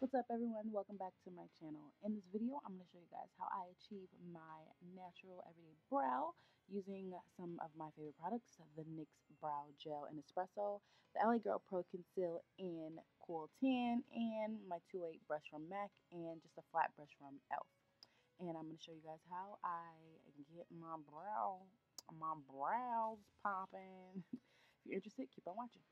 What's up everyone, welcome back to my channel. In this video I'm going to show you guys how I achieve my natural everyday brow using some of my favorite products, the NYX Brow Gel in Espresso, the LA Girl Pro Conceal in Cool Tan, and my 2.8 brush from MAC, and just a flat brush from ELF. And I'm going to show you guys how I get my brows popping. If you're interested, keep on watching.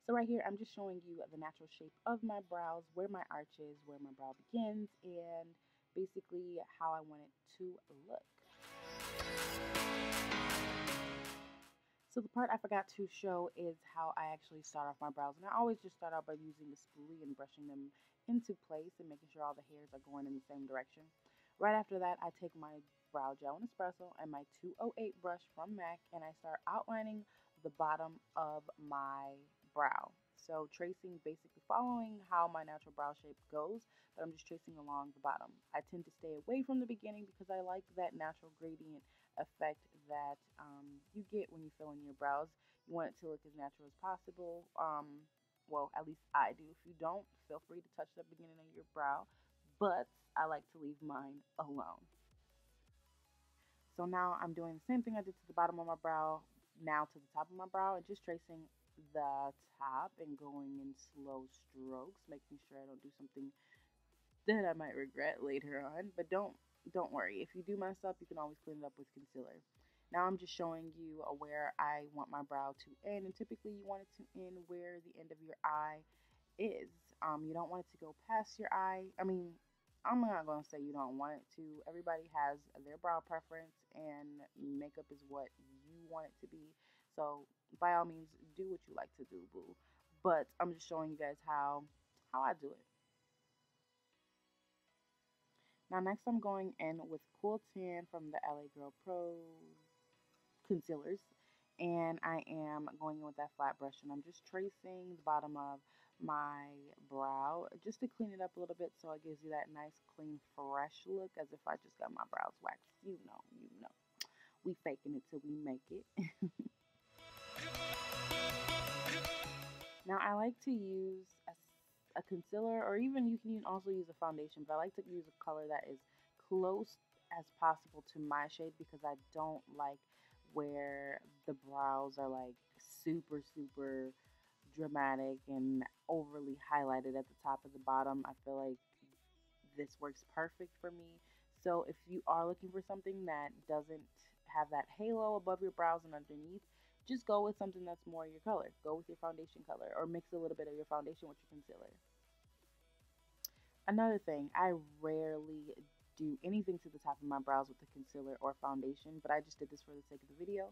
So right here, I'm just showing you the natural shape of my brows, where my arch is, where my brow begins, and basically how I want it to look. So the part I forgot to show is how I actually start off my brows. And I always just start out by using the spoolie and brushing them into place and making sure all the hairs are going in the same direction. Right after that, I take my brow gel in Espresso and my 208 brush from MAC, and I start outlining the bottom of my brow. So tracing, basically following how my natural brow shape goes, but I'm just tracing along the bottom. I tend to stay away from the beginning because I like that natural gradient effect that you get when you fill in your brows. You want it to look as natural as possible. Well, at least I do. If you don't, feel free to touch the beginning of your brow, but I like to leave mine alone. So now I'm doing the same thing I did to the bottom of my brow, now to the top of my brow, and just tracing the top and going in slow strokes, making sure I don't do something that I might regret later on. But don't worry, if you do mess up, you can always clean it up with concealer. Now I'm just showing you where I want my brow to end, and typically you want it to end where the end of your eye is. You don't want it to go past your eye. I mean, I'm not going to say you don't want it to. Everybody has their brow preference, and makeup is what you want it to be. So by all means, do what you like to do, boo. But I'm just showing you guys how I do it. Now next I'm going in with Cool Tan from the LA Girl Pro concealers, and I am going in with that flat brush, and I'm just tracing the bottom of my brow just to clean it up a little bit so it gives you that nice clean fresh look, as if I just got my brows waxed. You know, we faking it till we make it. Now I like to use a concealer, or even you can also use a foundation, but I like to use a color that is close as possible to my shade, because I don't like where the brows are like super dramatic and overly highlighted at the top of the bottom. I feel like this works perfect for me. So if you are looking for something that doesn't have that halo above your brows and underneath, just go with something that's more your color. Go with your foundation color, or mix a little bit of your foundation with your concealer. Another thing, I rarely do anything to the top of my brows with the concealer or foundation, but I just did this for the sake of the video.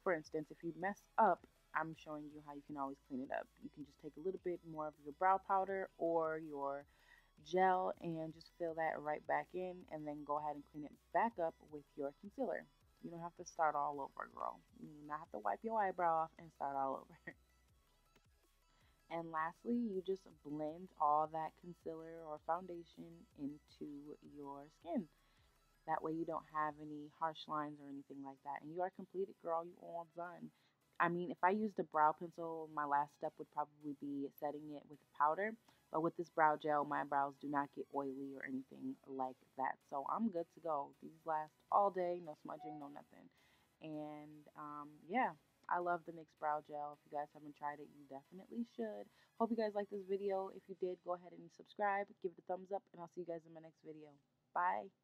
For instance, if you mess up, I'm showing you how you can always clean it up. You can just take a little bit more of your brow powder or your gel and just fill that right back in, and then go ahead and clean it back up with your concealer. You don't have to start all over, girl. You do not have to wipe your eyebrow off and start all over. And lastly, you just blend all that concealer or foundation into your skin. That way you don't have any harsh lines or anything like that. And you are completed, girl. You all done. I mean, if I used a brow pencil, my last step would probably be setting it with powder. But with this brow gel, my brows do not get oily or anything like that. So I'm good to go. These last all day, no smudging, no nothing. And yeah, I love the NYX Brow Gel. If you guys haven't tried it, you definitely should. Hope you guys liked this video. If you did, go ahead and subscribe, give it a thumbs up, and I'll see you guys in my next video. Bye.